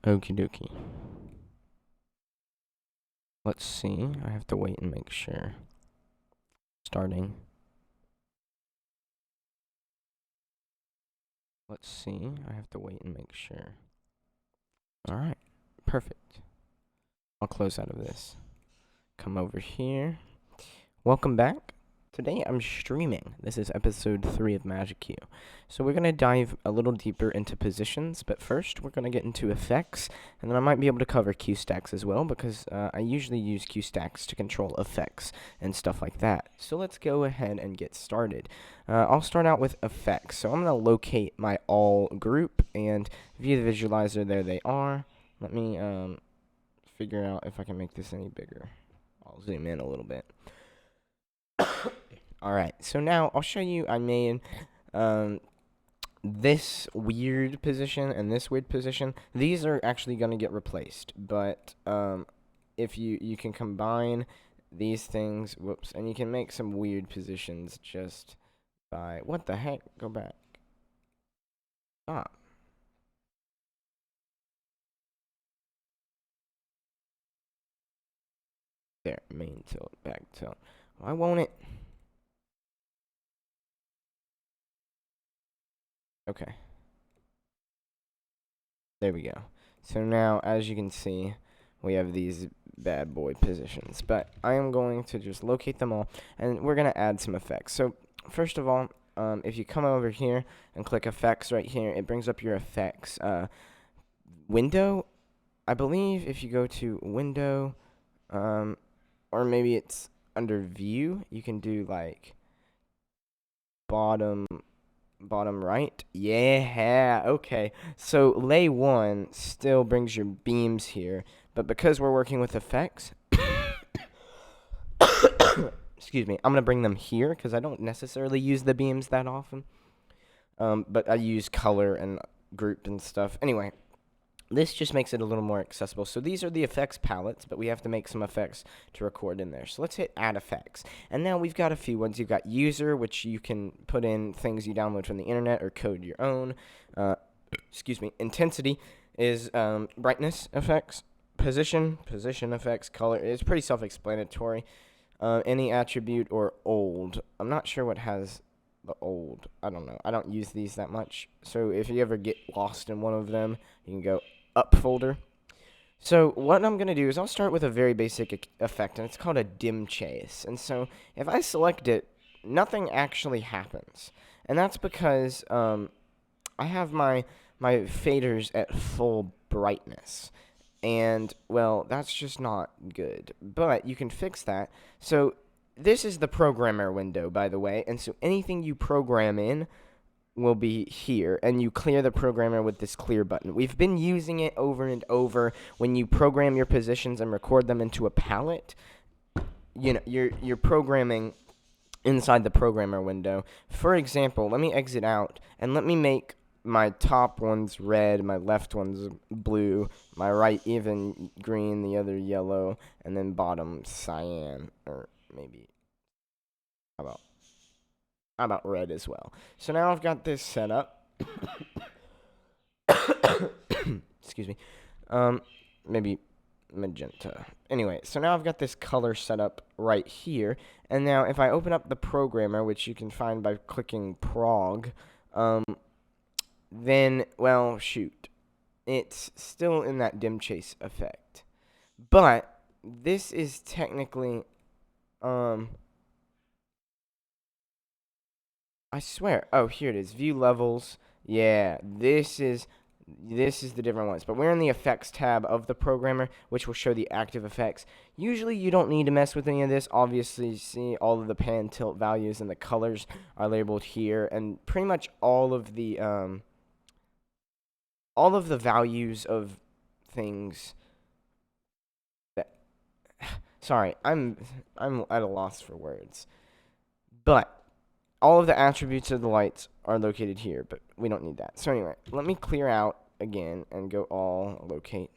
Okie dokie. Let's see. I have to wait and make sure. Starting. Let's see. I have to wait and make sure. Alright. Perfect. I'll close out of this. Come over here. Welcome back. Today I'm streaming. This is episode 3 of MagicQ. So we're going to dive a little deeper into positions, but first we're going to get into effects, and then I might be able to cover Q stacks as well, because I usually use Q stacks to control effects and stuff like that. So let's go ahead and get started. I'll start out with effects. So I'm going to locate my all group and view the visualizer. There they are. Let me figure out if I can make this any bigger. I'll zoom in a little bit. Alright, so now I'll show you I made this weird position and this weird position. These are actually going to get replaced, but if you can combine these things, whoops, and you can make some weird positions just by, what the heck, go back. Stop. There, main tilt, back tilt. Why won't it? Okay. There we go. So now, as you can see, we have these bad boy positions. But I am going to just locate them all, and we're going to add some effects. So, first of all, if you come over here and click effects right here, it brings up your effects window. I believe if you go to window, or maybe it's under view, you can do like bottom right. Yeah, okay. So lay 1 still brings your beams here, but because we're working with effects, excuse me, I'm going to bring them here because I don't necessarily use the beams that often. But I use color and group and stuff. Anyway, this just makes it a little more accessible. So these are the effects palettes, but we have to make some effects to record in there. So let's hit add effects. And now we've got a few ones. You've got user, which you can put in things you download from the internet or code your own. Excuse me. Intensity is brightness effects. Position effects. Color. It's pretty self-explanatory. Any attribute or old. I'm not sure what has the old. I don't know. I don't use these that much. So if you ever get lost in one of them, you can go up folder. So what I'm going to do is I'll start with a very basic effect, and it's called a dim chase. And so if I select it, nothing actually happens. And that's because I have my faders at full brightness. And, well, that's just not good. But you can fix that. So this is the programmer window, by the way. And so anything you program in will be here, and you clear the programmer with this clear button. We've been using it over and over. When you program your positions and record them into a palette, you know, you're programming inside the programmer window. For example, let me exit out and let me make my top one's red, my left one's blue, my right even green, the other yellow, and then bottom cyan, or maybe how about red as well. So now I've got this set up. Excuse me. Maybe magenta. Anyway, so now I've got this color set up right here. And now if I open up the programmer, which you can find by clicking prog, then, well, shoot. It's still in that dim chase effect. But this is technically, I swear. Oh, here it is. View levels. Yeah, this is the different ones. But we're in the effects tab of the programmer, which will show the active effects. Usually you don't need to mess with any of this. Obviously, see all of the pan tilt values and the colors are labeled here, and pretty much all of the values of things that sorry, I'm at a loss for words. But all of the attributes of the lights are located here, but we don't need that. So anyway, let me clear out again and go all locate.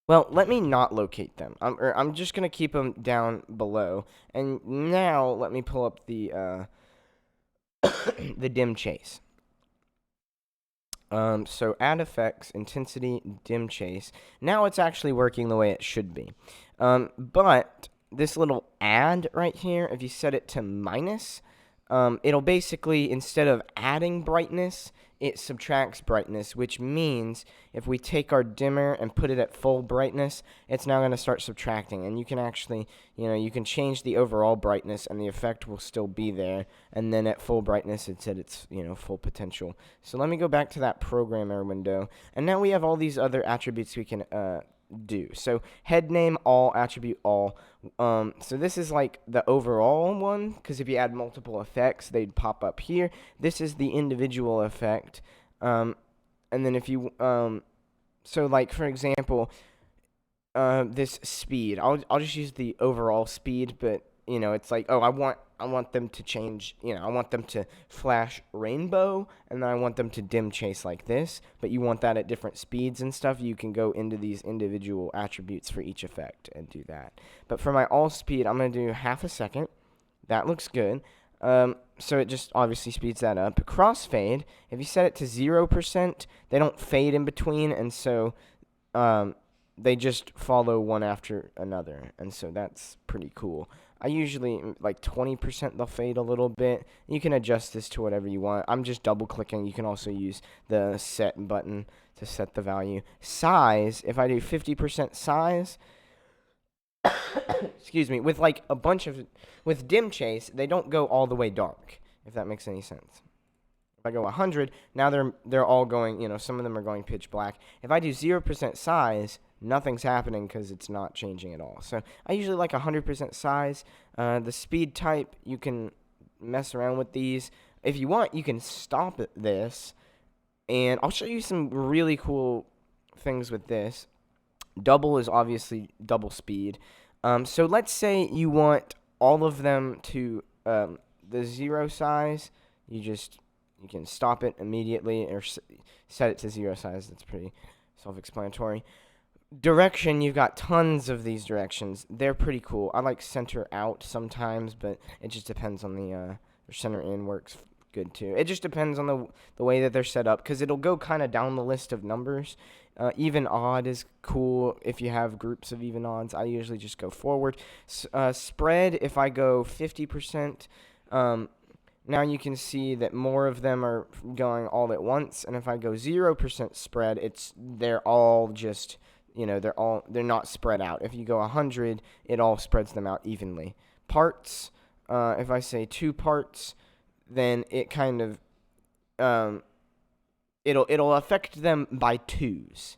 Well, let me not locate them. I'm just going to keep them down below. And now let me pull up the the dim chase. So add effects, intensity, dim chase. Now it's actually working the way it should be. But this little add right here, if you set it to minus, it'll basically, instead of adding brightness, it subtracts brightness, which means if we take our dimmer and put it at full brightness, it's now going to start subtracting. And you can actually, you can change the overall brightness and the effect will still be there. And then at full brightness, it's at its, full potential. So let me go back to that programmer window. And now we have all these other attributes we can do. So head name all, attribute all. So this is like the overall one, because if you add multiple effects, they'd pop up here. This is the individual effect. And then if you, so like for example, this speed, I'll just use the overall speed, but it's like, oh, I want them to change, I want them to flash rainbow, and then I want them to dim chase like this, but you want that at different speeds and stuff. You can go into these individual attributes for each effect and do that. But for my all speed, I'm going to do half a second. That looks good. So it just obviously speeds that up. Crossfade, if you set it to 0%, they don't fade in between, and so they just follow one after another, and so that's pretty cool. I usually, like 20%, they'll fade a little bit. You can adjust this to whatever you want. I'm just double-clicking. You can also use the set button to set the value. Size, if I do 50% size, excuse me, with like a bunch of, with dim chase, they don't go all the way dark, if that makes any sense. If I go 100, now they're all going, some of them are going pitch black. If I do 0% size, nothing's happening because it's not changing at all. So I usually like 100% size. The speed type, you can mess around with these. If you want, you can stop at this, and I'll show you some really cool things with this. Double is obviously double speed. So let's say you want all of them to the 0 size. You can stop it immediately or set it to 0 size. That's pretty self-explanatory. Direction, you've got tons of these directions. They're pretty cool. I like center out sometimes, but it just depends on the center in works good too. It just depends on the way that they're set up, because it'll go kind of down the list of numbers. Even odd is cool if you have groups of even odds. I usually just go forward. Spread, if I go 50%, now you can see that more of them are going all at once, and if I go 0% spread, they're all just, they're not spread out. If you go 100, it all spreads them out evenly. Parts, if I say 2 parts, then it kind of, it'll affect them by 2s,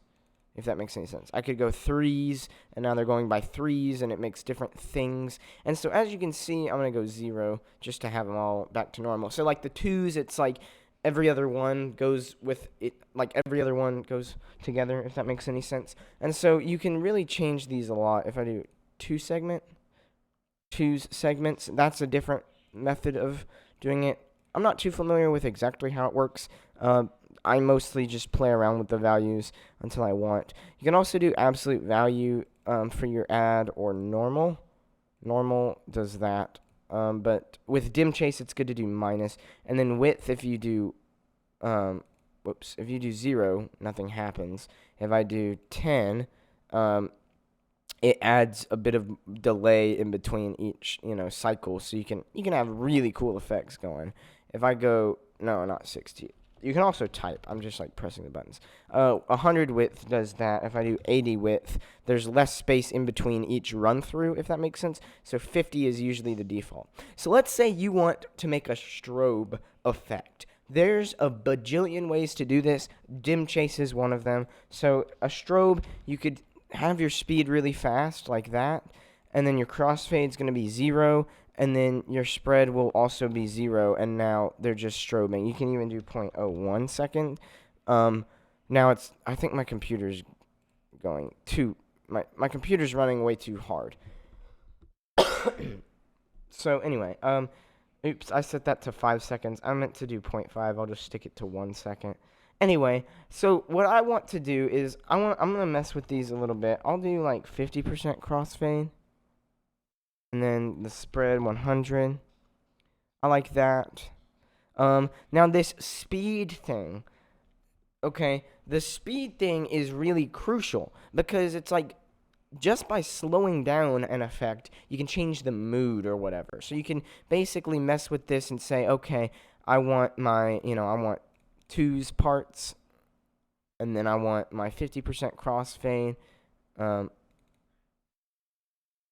if that makes any sense. I could go 3s, and now they're going by 3s, and it makes different things. And so as you can see, I'm going to go 0 just to have them all back to normal. So like the 2s, it's like every other one goes with it, like every other one goes together, if that makes any sense. And so you can really change these a lot. If I do 2s segments, that's a different method of doing it. I'm not too familiar with exactly how it works. I mostly just play around with the values until I want. You can also do absolute value for your add, or normal. Normal does that. But with dim chase, it's good to do minus. And then width, if you do, if you do 0, nothing happens. If I do 10, it adds a bit of delay in between each, cycle, so you can have really cool effects going. If I go, no, not 60. You can also type. I'm just like pressing the buttons. 100 width does that. If I do 80 width, there's less space in between each run through, if that makes sense. So 50 is usually the default. So let's say you want to make a strobe effect. There's a bajillion ways to do this. Dim chase is one of them. So a strobe, you could have your speed really fast like that, and then your crossfade is going to be 0, and then your spread will also be 0, and now they're just strobing. You can even do 0.01 second. Now I think my computer's going too, my computer's running way too hard. So anyway, oops, I set that to 5 seconds. I meant to do 0.5. I'll just stick it to 1 second. Anyway, so what I want to do is I'm gonna mess with these a little bit. I'll do like 50% crossfade, and then the spread 100. I like that. Now this speed thing, okay, the speed thing is really crucial because it's like just by slowing down an effect, you can change the mood or whatever. So you can basically mess with this and say, okay, I want I want twos parts, and then I want my 50% crossfade. Um,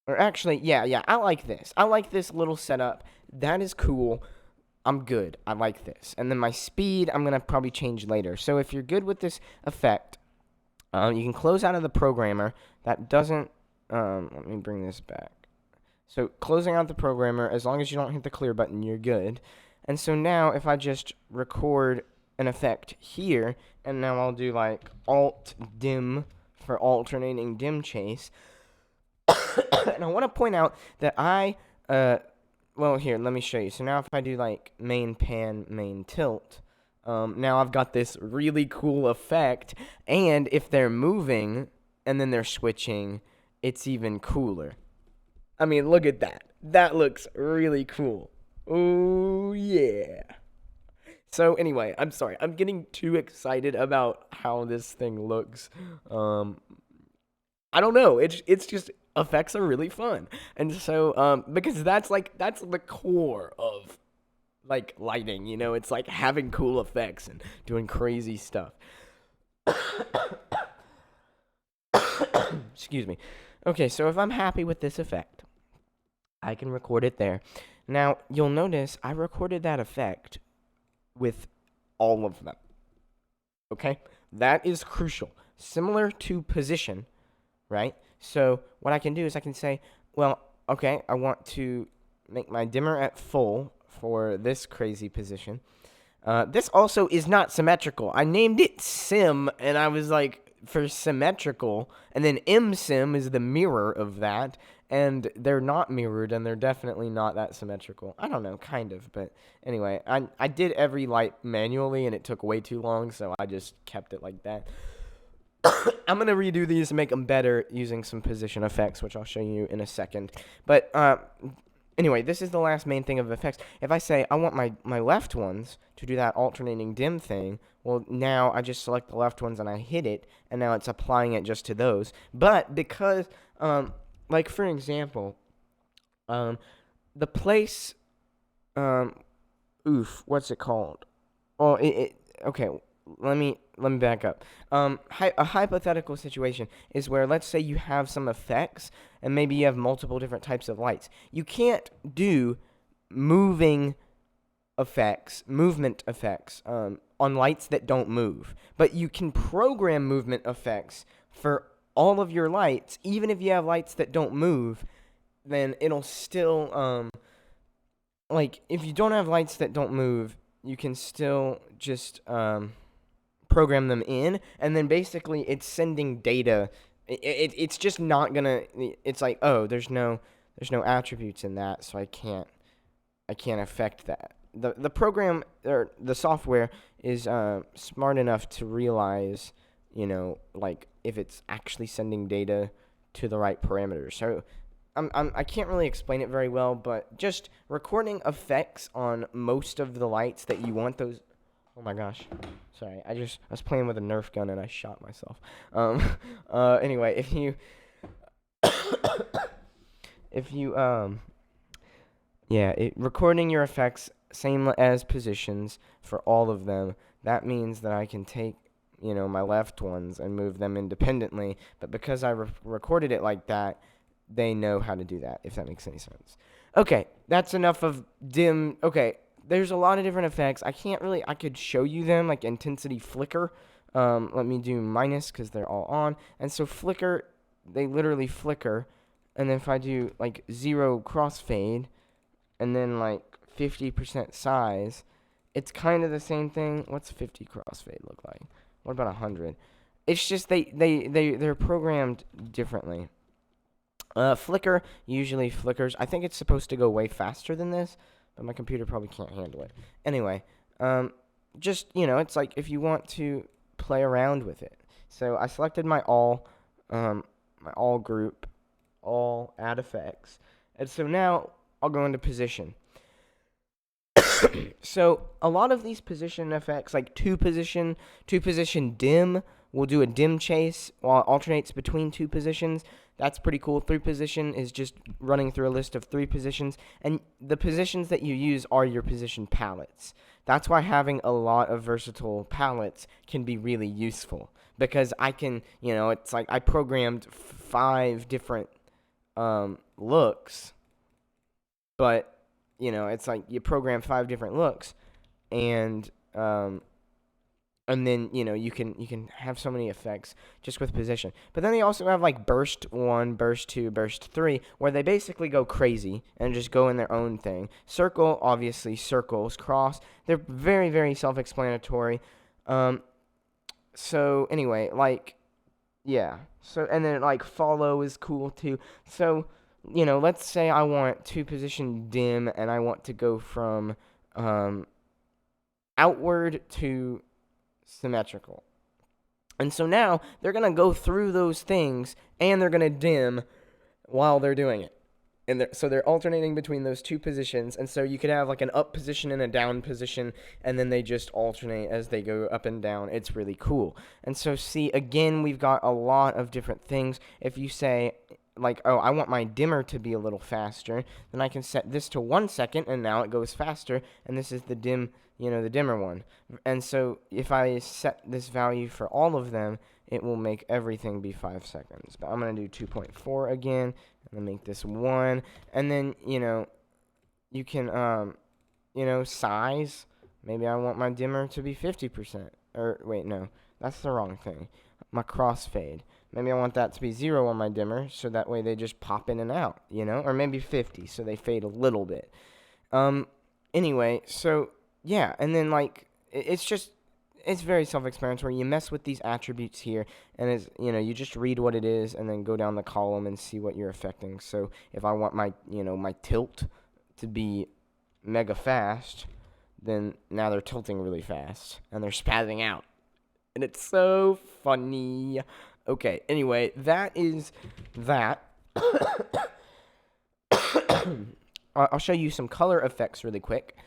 or actually, yeah, I like this. I like this little setup. That is cool. I'm good. I like this. And then my speed, I'm going to probably change later. So if you're good with this effect, you can close out of the programmer. That doesn't, let me bring this back. So closing out the programmer, as long as you don't hit the clear button, you're good. And so now if I just record an effect here, and now I'll do like Alt Dim for alternating dim chase. And I want to point out that well, here, let me show you. So now if I do like main pan, main tilt, now I've got this really cool effect. And if they're moving and then they're switching, it's even cooler. I mean, look at that. That looks really cool. Oh, yeah. So anyway, I'm sorry. I'm getting too excited about how this thing looks. I don't know. It's just effects are really fun, and so because that's the core of like lighting. It's like having cool effects and doing crazy stuff. Excuse me. Okay, so if I'm happy with this effect, I can record it there. Now you'll notice I recorded that effect with all of them. Okay, that is crucial. Similar to position, right? So what I can do is I can say, well, okay, I want to make my dimmer at full for this crazy position. This also is not symmetrical. I named it sim, and I was like, for symmetrical, and then msim is the mirror of that, and they're not mirrored, and they're definitely not that symmetrical. I don't know, kind of, but anyway, I did every light manually, and it took way too long, so I just kept it like that. I'm going to redo these and make them better using some position effects, which I'll show you in a second. But anyway, this is the last main thing of effects. If I say I want my left ones to do that alternating dim thing, well, now I just select the left ones and I hit it, and now it's applying it just to those. But because, like for example, the place, what's it called? Well, okay, let me back up. A hypothetical situation is where, let's say you have some effects, and maybe you have multiple different types of lights. You can't do movement effects, on lights that don't move, but you can program movement effects for all of your lights. Even if you have lights that don't move, then it'll still, like, if you don't have lights that don't move, you can still just, program them in, and then basically it's sending data. It's just not gonna. It's like, oh, there's no attributes in that, so I can't affect that. The program or the software is smart enough to realize, like if it's actually sending data to the right parameters. So I can't really explain it very well, but just recording effects on most of the lights that you want those. Oh my gosh. Sorry, I was playing with a Nerf gun and I shot myself. Anyway, recording your effects same as positions for all of them. That means that I can take, my left ones and move them independently. But because I recorded it like that, they know how to do that, if that makes any sense. Okay, that's enough of dim. Okay. There's a lot of different effects. I could show you them, like intensity flicker. Let me do minus because they're all on. And so flicker, they literally flicker. And then if I do like 0 crossfade and then like 50% size, it's kind of the same thing. What's 50 crossfade look like? What about 100? It's just they're programmed differently. Flicker usually flickers. I think it's supposed to go way faster than this, but my computer probably can't handle it. Anyway, just, it's like if you want to play around with it. So I selected my all group, all add effects. And so now I'll go into position. So a lot of these position effects, like two position dim, will do a dim chase while it alternates between two positions. That's pretty cool. Three position is just running through a list of three positions, and the positions that you use are your position palettes. That's why having a lot of versatile palettes can be really useful, because I can, it's like I programmed 5 different looks, but it's like you program 5 different looks, and then you can have so many effects just with position. But then they also have like burst 1, burst 2, burst 3, where they basically go crazy and just go in their own thing. Circle, obviously, circles. Cross, they're very, very self-explanatory. So anyway, like, yeah. So, and then like follow is cool too. So, let's say I want two position dim, and I want to go from outward to symmetrical. And so now they're going to go through those things, and they're going to dim while they're doing it. And so they're alternating between those two positions. And so you could have like an up position and a down position, and then they just alternate as they go up and down. It's really cool. And so, see, again, we've got a lot of different things. If you say, like, oh, I want my dimmer to be a little faster, then I can set this to 1 second, and now it goes faster. And this is the the dimmer one. And so if I set this value for all of them, it will make everything be 5 seconds. But I'm going to do 2.4 again, and then make this 1. And then, you can, size. Maybe I want my dimmer to be 50%. Or, wait, no, that's the wrong thing. My crossfade. Maybe I want that to be 0 on my dimmer, so that way they just pop in and out, Or maybe 50, so they fade a little bit. Anyway, so, yeah, and then, like, it's very self-explanatory. You mess with these attributes here, and you just read what it is, and then go down the column and see what you're affecting. So if I want my, my tilt to be mega fast, then now they're tilting really fast, and they're spazzing out. And it's so funny. Okay, anyway, that is that. I'll show you some color effects really quick.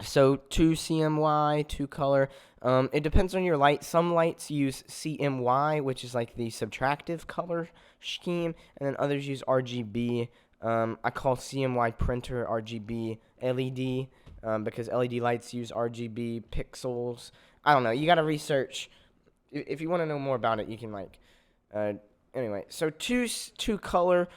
So 2 CMY, 2 color. It depends on your light. Some lights use CMY, which is like the subtractive color scheme, and then others use RGB. I call CMY printer RGB LED, because LED lights use RGB pixels. I don't know. You gotta research. If you want to know more about it, you can anyway. So two color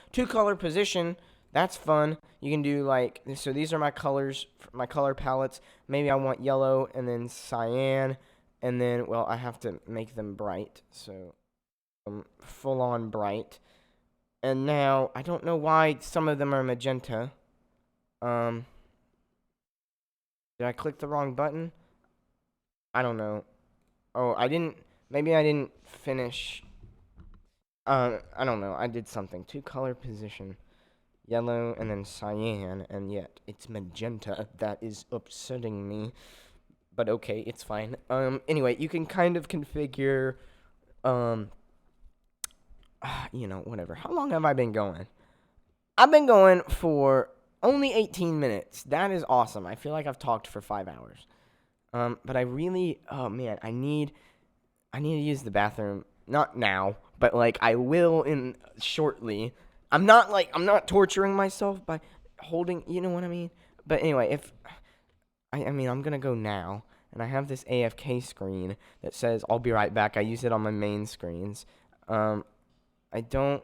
position. That's fun. You can do so these are my colors, my color palettes. Maybe I want yellow and then cyan, and then, well, I have to make them bright. So full on bright. And now I don't know why some of them are magenta. Did I click the wrong button? I don't know. Oh, maybe I didn't finish. I don't know. I did something. 2 color position. Yellow and then cyan, and yet it's magenta. That is upsetting me. But okay, it's fine. Anyway, you can kind of configure, whatever. How long have I been going? I've been going for only 18 minutes. That is awesome. I feel like I've talked for 5 hours. But I really, oh man, I need to use the bathroom. Not now, but I will in shortly. I'm not torturing myself by holding, you know what I mean? But anyway, I'm going to go now, and I have this AFK screen that says I'll be right back. I use it on my main screens. I don't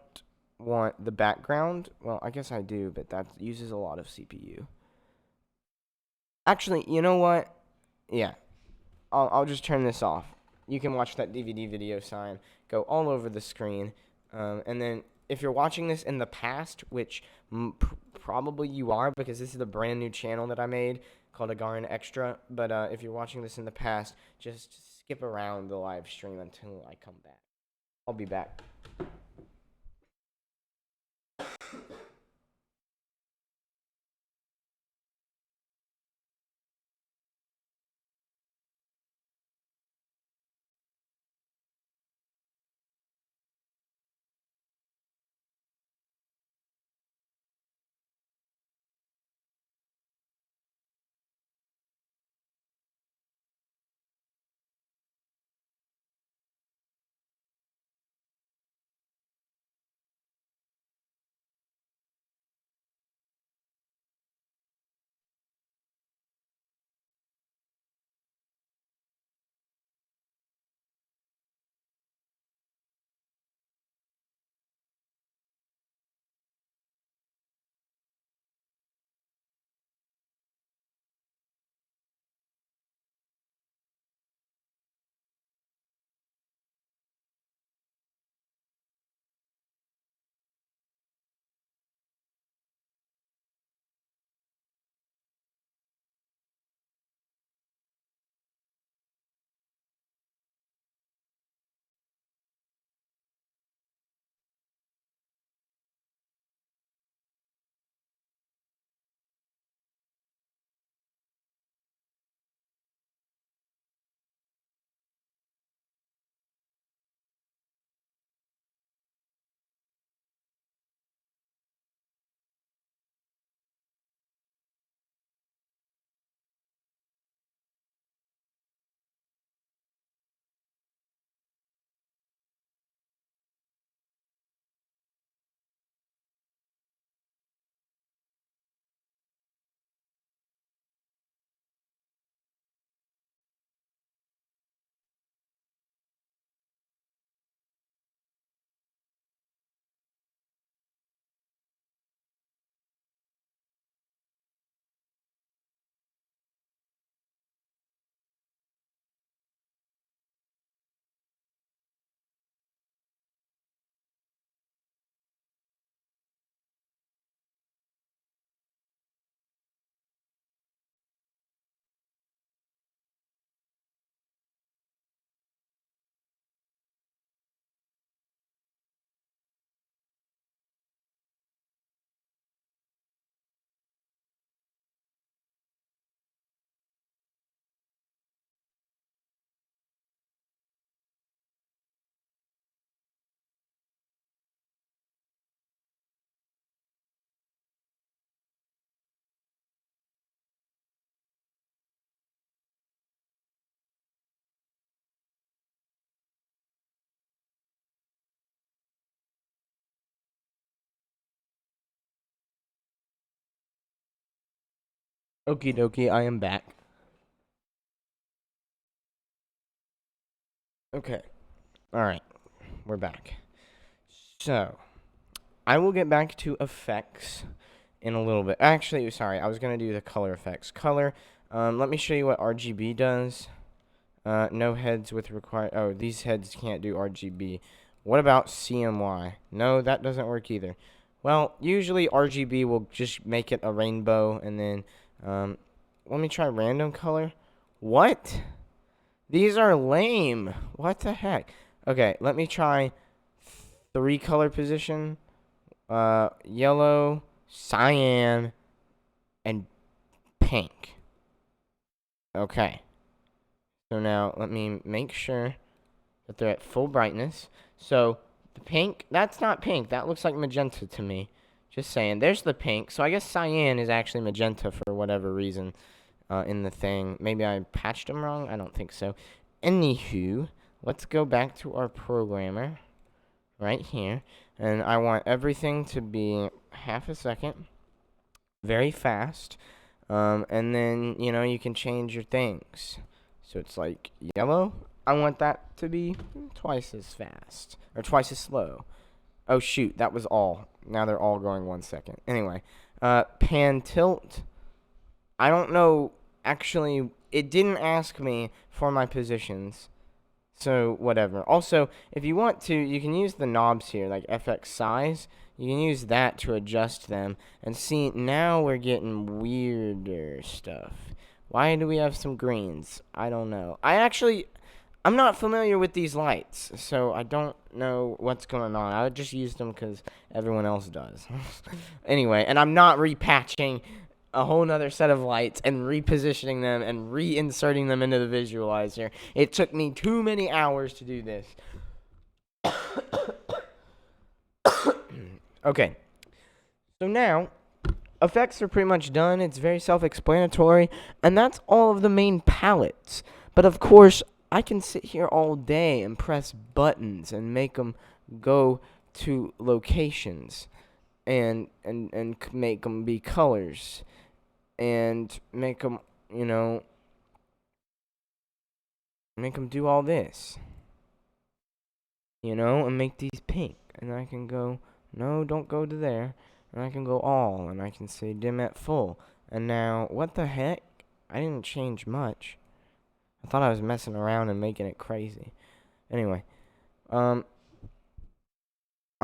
want the background. Well, I guess I do, but that uses a lot of CPU. Actually, you know what? Yeah. I'll just turn this off. You can watch that DVD video sign go all over the screen. And then if you're watching this in the past, which probably you are, because this is the brand new channel that I made called Agarin Extra. But if you're watching this in the past, just skip around the live stream until I come back. I'll be back. Okie dokie, I am back. Okay. Alright. We're back. So, I will get back to effects in a little bit. Actually, sorry, I was going to do the color effects. Color, let me show you what RGB does. No heads with required... Oh, these heads can't do RGB. What about CMY? No, that doesn't work either. Well, usually RGB will just make it a rainbow, and then, let me try random color. What? These are lame. What the heck? Okay, let me try 3-color position. Yellow, cyan, and pink. Okay. So now let me make sure that they're at full brightness. So the pink, that's not pink. That looks like magenta to me. Just saying. There's the pink. So I guess cyan is actually magenta for whatever reason in the thing. Maybe I patched them wrong. I don't think so. Anywho, let's go back to our programmer right here. And I want everything to be half a second. Very fast. And then, you can change your things. So it's like yellow. I want that to be twice as fast. Or twice as slow. Oh, shoot. That was all. Now they're all going 1 second. Anyway. Pan tilt. I don't know. Actually, it didn't ask me for my positions. So, whatever. Also, if you want to, you can use the knobs here, like FX size. You can use that to adjust them. And see, now we're getting weirder stuff. Why do we have some greens? I don't know. I'm not familiar with these lights, so I don't know what's going on. I just use them because everyone else does. Anyway, and I'm not repatching a whole nother set of lights and repositioning them and reinserting them into the visualizer. It took me too many hours to do this. Okay. So now, effects are pretty much done. It's very self-explanatory, and that's all of the main palettes. But of course, I can sit here all day and press buttons and make them go to locations and make them be colors and make them, make them do all this, and make these pink. And I can go, no, don't go to there. And I can go all, and I can say dim at full. And now, what the heck? I didn't change much. I thought I was messing around and making it crazy. Anyway, I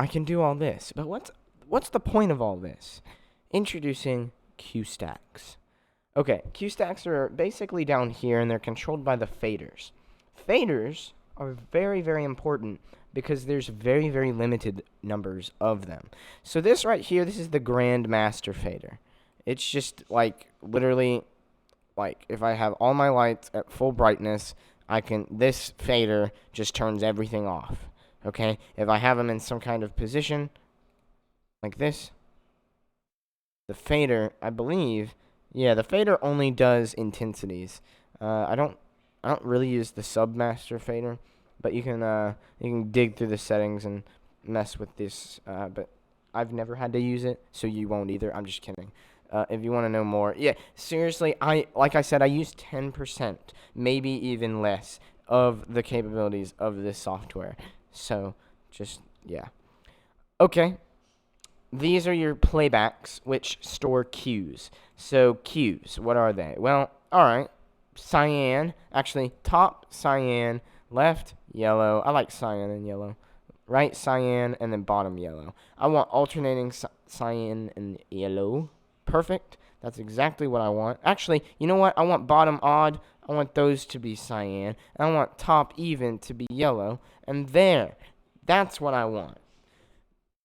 can do all this. But what's the point of all this? Introducing Q stacks. Okay, Q stacks are basically down here, and they're controlled by the faders. Faders are very, very important because there's very, very limited numbers of them. So this right here, this is the Grand Master fader. It's just like literally like if I have all my lights at full brightness, this fader just turns everything off. Okay? If I have them in some kind of position like this, the fader, I believe, yeah, the fader only does intensities. I don't really use the Submaster fader, but you can dig through the settings and mess with this. But I've never had to use it, so you won't either. I'm just kidding. If you want to know more, yeah, seriously, like I said, I use 10%, maybe even less, of the capabilities of this software. So, just yeah. Okay. These are your playbacks, which store cues. So, cues, what are they? Well, alright. Cyan, actually, top cyan, left yellow. I like cyan and yellow. Right cyan, and then bottom yellow. I want alternating cyan and yellow. Perfect. That's exactly what I want. Actually, you know what? I want bottom odd. I want those to be cyan. And I want top even to be yellow. And there. That's what I want.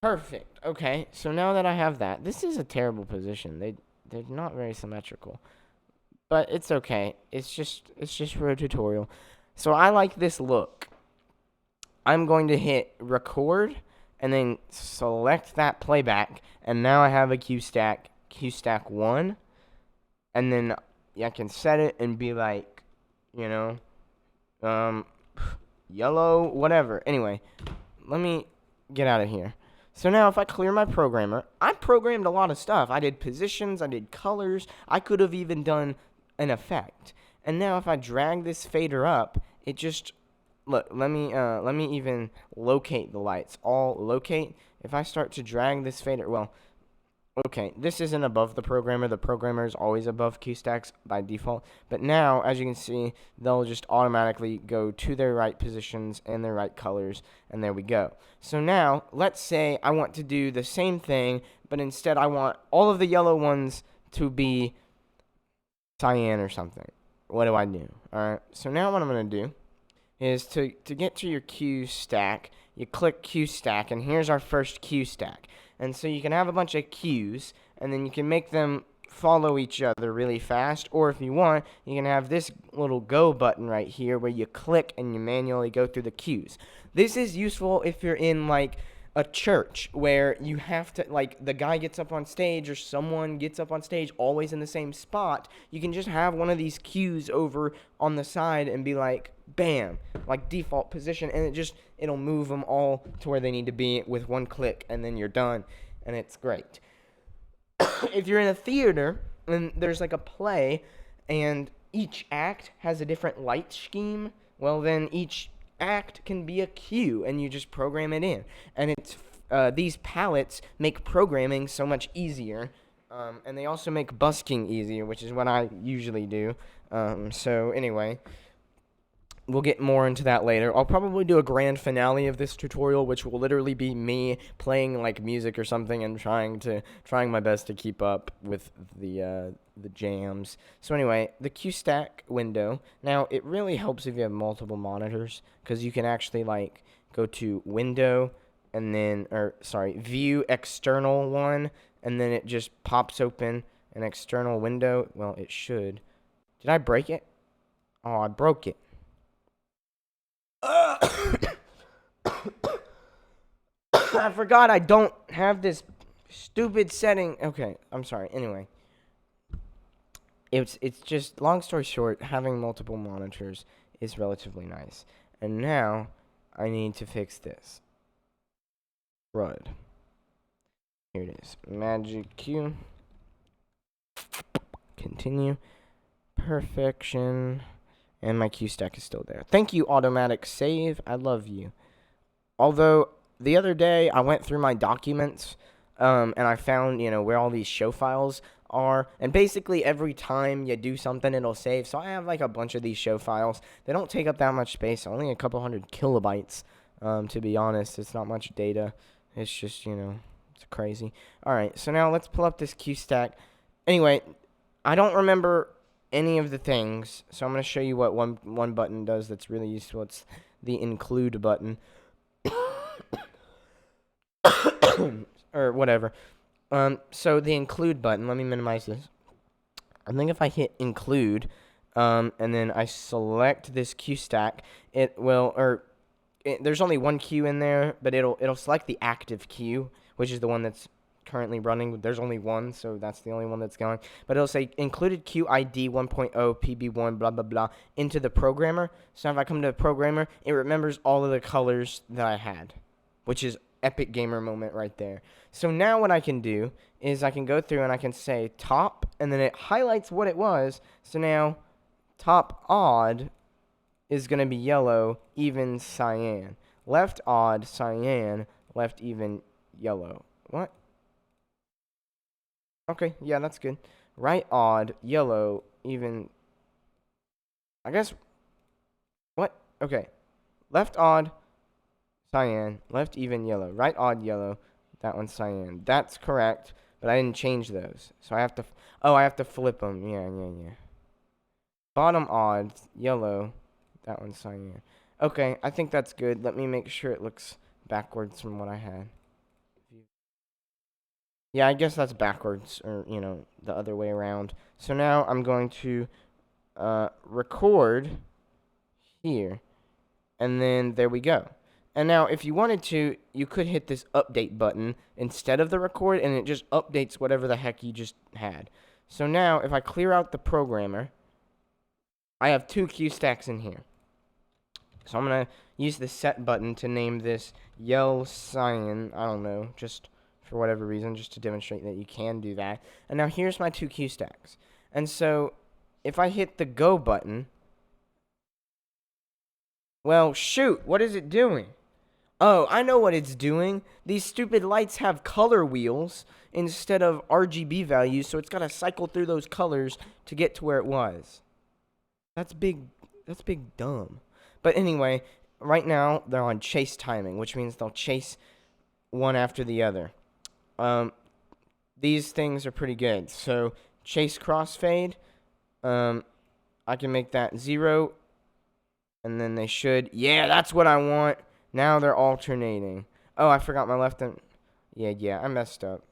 Perfect. Okay, so now that I have that, this is a terrible position. They're not very symmetrical, but it's okay. It's just for a tutorial. So I like this look. I'm going to hit record and then select that playback, and now I have a Q stack 1, and then I can set it and be like, yellow, whatever. Anyway, let me get out of here. So now if I clear my programmer, I programmed a lot of stuff. I did positions, I did colors, I could have even done an effect. And now if I drag this fader up, it just, look, let me even locate the lights. All locate. If I start to drag this fader, well, okay, this isn't above the programmer. The programmer is always above key stacks by default. But now, as you can see, they'll just automatically go to their right positions and their right colors, and there we go. So now, let's say I want to do the same thing, but instead I want all of the yellow ones to be cyan or something. What do I do? Alright, so now what I'm going to do is to get to your Q stack, you click Q stack, and here's our first Q stack. And so you can have a bunch of Qs, and then you can make them follow each other really fast. Or if you want, you can have this little go button right here where you click and you manually go through the Qs. This is useful if you're in, like, a church where you have to, like, the guy gets up on stage or someone gets up on stage always in the same spot. You can just have one of these Qs over on the side and be like, bam, like default position, and it'll move them all to where they need to be with one click, and then you're done, and it's great. If you're in a theater and there's like a play and each act has a different light scheme, well, then each act can be a cue, and you just program it in. And it's these palettes make programming so much easier, and they also make busking easier, which is what I usually do. So anyway, we'll get more into that later. I'll probably do a grand finale of this tutorial, which will literally be me playing like music or something and trying my best to keep up with the jams. So anyway, the QStack window. Now it really helps if you have multiple monitors, because you can actually like go to window and then view external one, and then it just pops open an external window. Well, it should. Did I break it? Oh, I broke it. I forgot I don't have this stupid setting. Okay, I'm sorry. Anyway, it's just, long story short, having multiple monitors is relatively nice. And now I need to fix this. Crud. Here it is. MagicQ. Continue. Perfection. And my Q stack is still there. Thank you, automatic save. I love you. Although, the other day, I went through my documents, and I found, where all these show files are. And basically, every time you do something, it'll save. So I have, like, a bunch of these show files. They don't take up that much space. Only a couple hundred kilobytes, to be honest. It's not much data. It's just, it's crazy. Alright, so now let's pull up this Q stack. Anyway, I don't remember any of the things, so I'm going to show you what one button does that's really useful. It's the include button. Or whatever. So the include button, let me minimize this. I think if I hit include, and then I select this Q stack, it will, there's only one queue in there, but it'll select the active queue, which is the one that's currently running. There's only one, so that's the only one that's going. But it'll say included queue ID 1.0 PB1 blah blah blah into the programmer. So if I come to the programmer, it remembers all of the colors that I had, which is epic gamer moment right there. So now what I can do is I can go through and I can say top, and then it highlights what it was. So now top odd is going to be yellow, even cyan. Left odd, cyan. Left even, yellow. What? Okay, yeah, that's good. Right odd, yellow, even, I guess, what? Okay. Left odd, cyan. Left even, yellow. Right odd, yellow. That one's cyan. That's correct, but I didn't change those. So I have to, I have to flip them. Yeah. Bottom odd, yellow. That one's cyan. Okay, I think that's good. Let me make sure it looks backwards from what I had. Yeah, I guess that's backwards, or, the other way around. So now I'm going to record here, and then there we go. And now, if you wanted to, you could hit this update button instead of the record, and it just updates whatever the heck you just had. So now, if I clear out the programmer, I have two Q stacks in here. So I'm going to use the set button to name this yellow cyan. I don't know, just for whatever reason, just to demonstrate that you can do that. And now here's my 2 Q stacks. And so if I hit the go button, well, shoot, what is it doing? Oh, I know what it's doing. These stupid lights have color wheels instead of RGB values, so it's got to cycle through those colors to get to where it was. That's big dumb. But anyway, right now they're on chase timing, which means they'll chase one after the other. These things are pretty good. So chase crossfade, I can make that 0, and then they should. Yeah, that's what I want. Now they're alternating. Oh, I forgot my left and... Yeah, I messed up.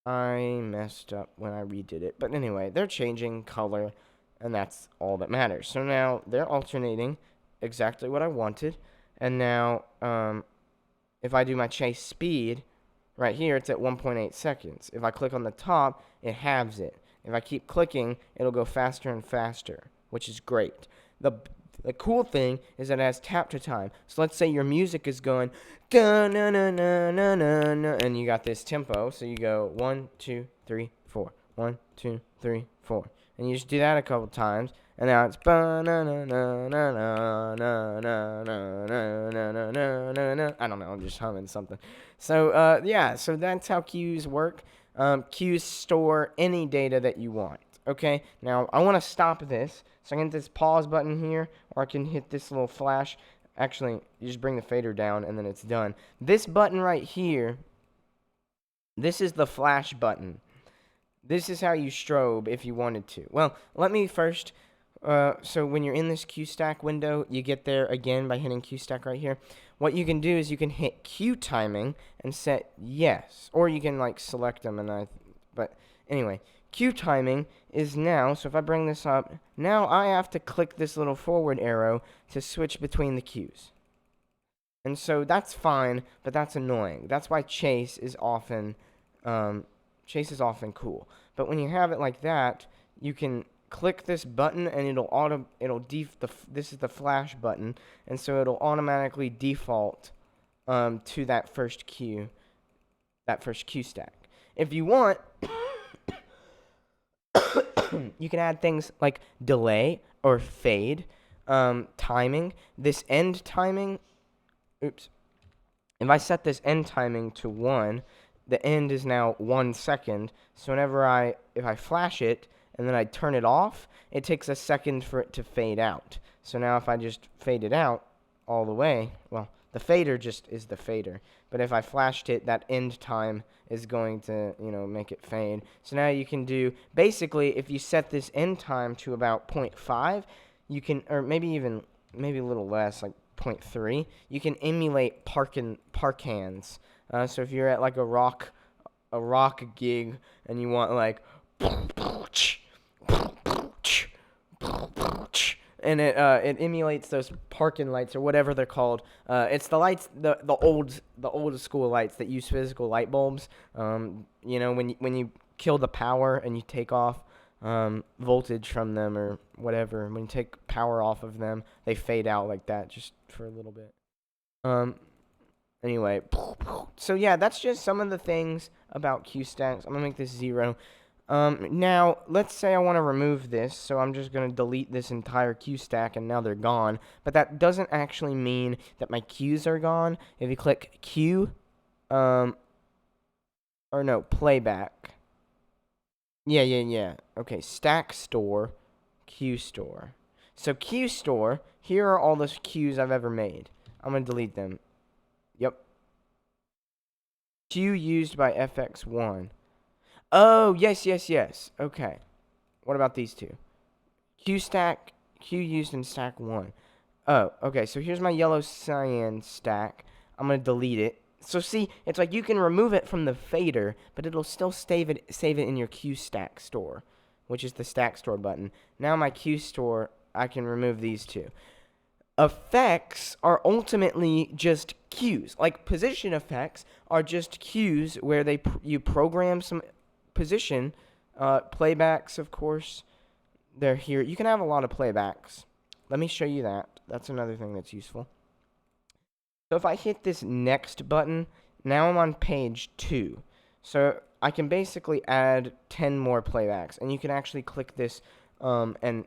I messed up when I redid it. But anyway, they're changing color, and that's all that matters. So now they're alternating exactly what I wanted. And now, if I do my chase speed, right here, it's at 1.8 seconds. If I click on the top, it halves it. If I keep clicking, it'll go faster and faster, which is great. The cool thing is that it has tap to time. So let's say your music is going da na na na na na na, and you got this tempo. So you go 1, 2, 3, 4, 1, 2, 3, 4, and you just do that a couple times, and now it's ba na na na na na na na na na na na. I don't know. I'm just humming something. So yeah. So that's how cues work. Cues store any data that you want. Okay, now I want to stop this, so I can hit this pause button here, or I can hit this little flash. Actually, you just bring the fader down, and then it's done. This button right here, this is the flash button. This is how you strobe if you wanted to. Well, let me first, so when you're in this Q stack window, you get there again by hitting Q stack right here. What you can do is you can hit Q timing and set yes, or you can like select them, but anyway. Q timing is now, so if I bring this up, now I have to click this little forward arrow to switch between the Qs. And so that's fine, but that's annoying. That's why chase is often cool. But when you have it like that, you can click this button and this is the flash button, and so it'll automatically default to that first Q stack. If you want, you can add things like delay or fade, timing. This end timing, if I set this end timing to 1, the end is now 1 second. So if I flash it and then I turn it off, it takes a second for it to fade out. So now if I just fade it out all the way, well, the fader just is the fader. But if I flashed it, that end time is going to, make it fade. So now you can do, basically, if you set this end time to about 0.5, you can, or maybe a little less, like 0.3, you can emulate park hands. So if you're at like a rock gig and you want like, and it emulates those parking lights or whatever they're called. It's the lights, the old school lights that use physical light bulbs. When you kill the power and you take off voltage from them or whatever, when you take power off of them, they fade out like that just for a little bit. Anyway, so yeah, that's just some of the things about Q stacks. I'm gonna make this 0. Now, let's say I want to remove this, so I'm just going to delete this entire Q stack, and now they're gone. But that doesn't actually mean that my Qs are gone. If you click Q, playback. Yeah. Okay, stack store, Q store. So Q store, here are all the Qs I've ever made. I'm going to delete them. Yep. Q used by FX1. Oh, yes. Okay. What about these two? Q used in stack 1. Oh, okay. So here's my yellow cyan stack. I'm going to delete it. So see, it's like you can remove it from the fader, but it'll still save it in your Q stack store, which is the stack store button. Now my Q store, I can remove these two. Effects are ultimately just cues. Like position effects are just cues where you program some position. Playbacks, of course, they're here. You can have a lot of playbacks. let me show you that. That's another thing that's useful. So if I hit this next button, now I'm on page 2. So I can basically add 10 more playbacks, and you can actually click this and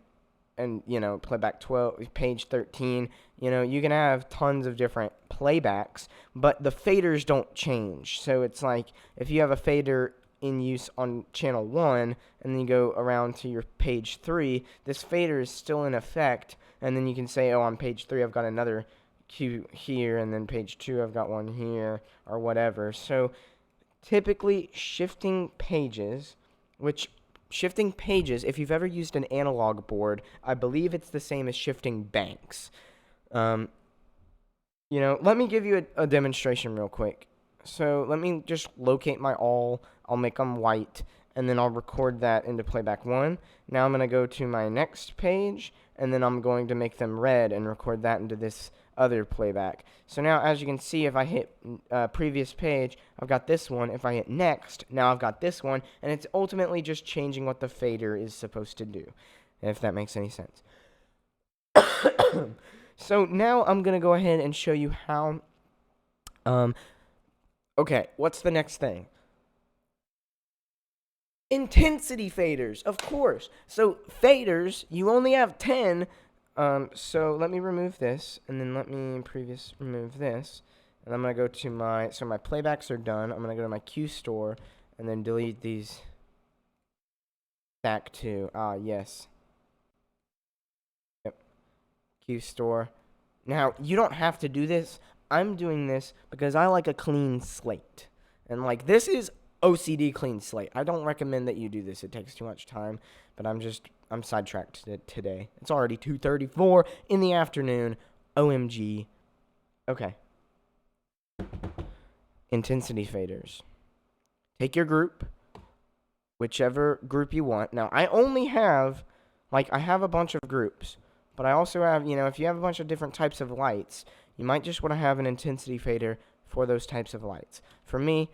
playback 12, page 13. You can have tons of different playbacks, but the faders don't change. So it's like if you have a fader in use on channel 1 and then you go around to your page 3, this fader is still in effect, and then you can say, oh, on page 3 I've got another cue here, and then page 2 I've got one here, or whatever. So typically shifting pages, if you've ever used an analog board, I believe it's the same as shifting banks. Let me give you a demonstration real quick. So let me just locate my all. I'll make them white, and then I'll record that into playback 1. Now I'm going to go to my next page, and then I'm going to make them red and record that into this other playback. So now, as you can see, if I hit previous page, I've got this one. If I hit next, now I've got this one, and it's ultimately just changing what the fader is supposed to do, if that makes any sense. So now I'm going to go ahead and show you how, okay, what's the next thing? Intensity faders, of course. So faders, you only have 10. So let me remove this, and then let me remove this. And I'm going to go to my playbacks are done. I'm going to go to my Q store, and then delete these back to, yes. Yep. Q store. Now, you don't have to do this. I'm doing this because I like a clean slate. And like, this is OCD clean slate. I don't recommend that you do this. It takes too much time, but I'm sidetracked today. It's already 2:34 in the afternoon. OMG. Okay. Intensity faders. Take your group, whichever group you want. Now, I only have, I have a bunch of groups, but I also have, if you have a bunch of different types of lights, you might just want to have an intensity fader for those types of lights. For me,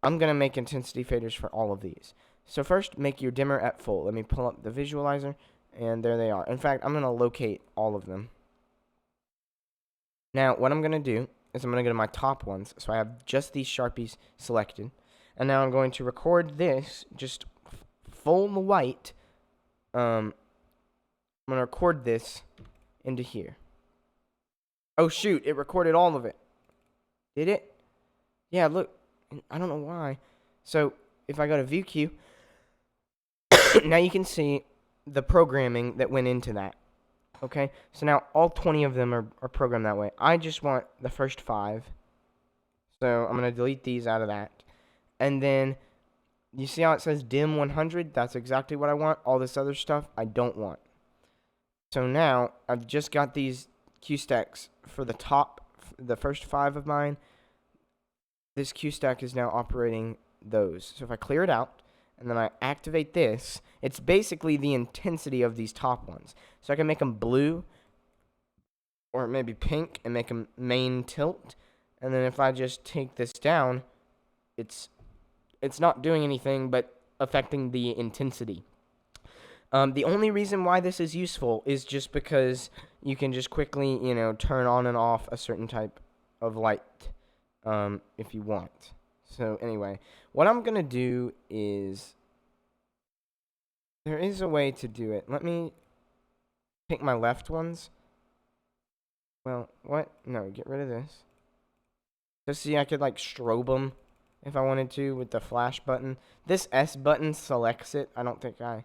I'm going to make intensity faders for all of these. So first, make your dimmer at full. Let me pull up the visualizer, and there they are. In fact, I'm going to locate all of them. Now, what I'm going to do is I'm going to go to my top ones. So I have just these Sharpies selected. And now I'm going to record this, just full white. I'm going to record this into here. Oh, shoot, it recorded all of it. Did it? Yeah, look. I don't know why. So if I go to View Queue, now you can see the programming that went into that. Okay, so now all 20 of them are programmed that way. I just want the first 5. So I'm going to delete these out of that. And then you see how it says dim 100? That's exactly what I want. All this other stuff I don't want. So now I've just got these Q stacks for the first 5 of mine. This Q stack is now operating those. So if I clear it out, and then I activate this, it's basically the intensity of these top ones. So I can make them blue, or maybe pink, and make them main tilt. And then if I just take this down, it's not doing anything but affecting the intensity. The only reason why this is useful is just because you can just quickly, turn on and off a certain type of light. If you want. So anyway, what I'm going to do is, there is a way to do it. Let me pick my left ones. Well, what? No, get rid of this. So see, I could strobe them if I wanted to with the flash button. This S button selects it. I don't think I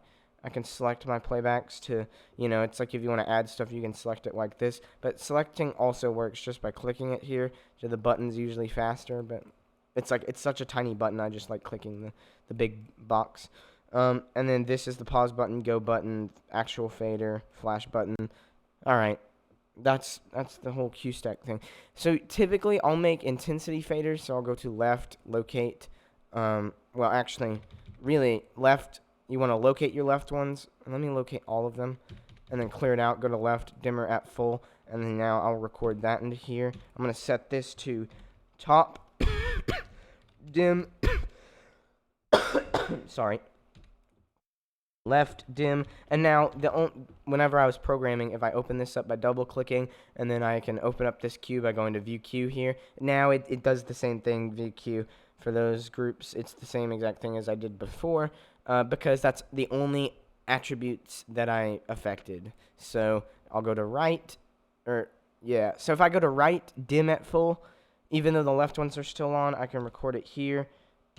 can select my playbacks to, it's like if you want to add stuff, you can select it like this. But selecting also works just by clicking it here. So the button's usually faster, but it's such a tiny button. I just like clicking the big box. And then this is the pause button, go button, actual fader, flash button. All right. That's the whole Q stack thing. So typically I'll make intensity faders. So I'll go to left, locate. Well, actually, really left. You want to locate your left ones. Let me locate all of them. And then clear it out. Go to left, dimmer at full. And then now I'll record that into here. I'm going to set this to top, dim. Sorry. left dim, and now whenever I was programming, if I open this up by double clicking, and then I can open up this queue by going to view queue here, now it does the same thing, view queue. For those groups, it's the same exact thing as I did before, because that's the only attributes that I affected. So I'll go to right, so if I go to right, dim at full, even though the left ones are still on, I can record it here,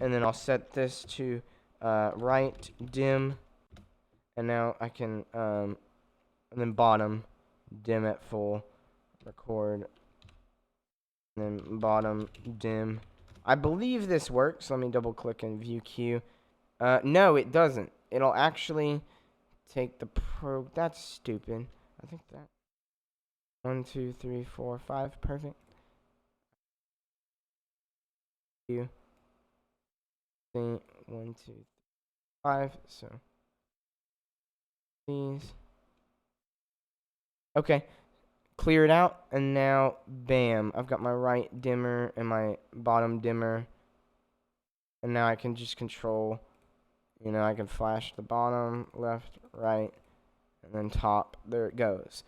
and then I'll set this to right, dim, and now I can, and then bottom, dim at full, record, and then bottom, dim. I believe this works. Let me double click and view queue. No, it doesn't. It'll actually take the that's stupid. I think that 1, 2, 3, 4, 5, perfect. You see 1, 2, 5. So these. Okay, clear it out, and now bam, I've got my right dimmer and my bottom dimmer, and now I can just control. I can flash the bottom, left, right, and then top. There it goes.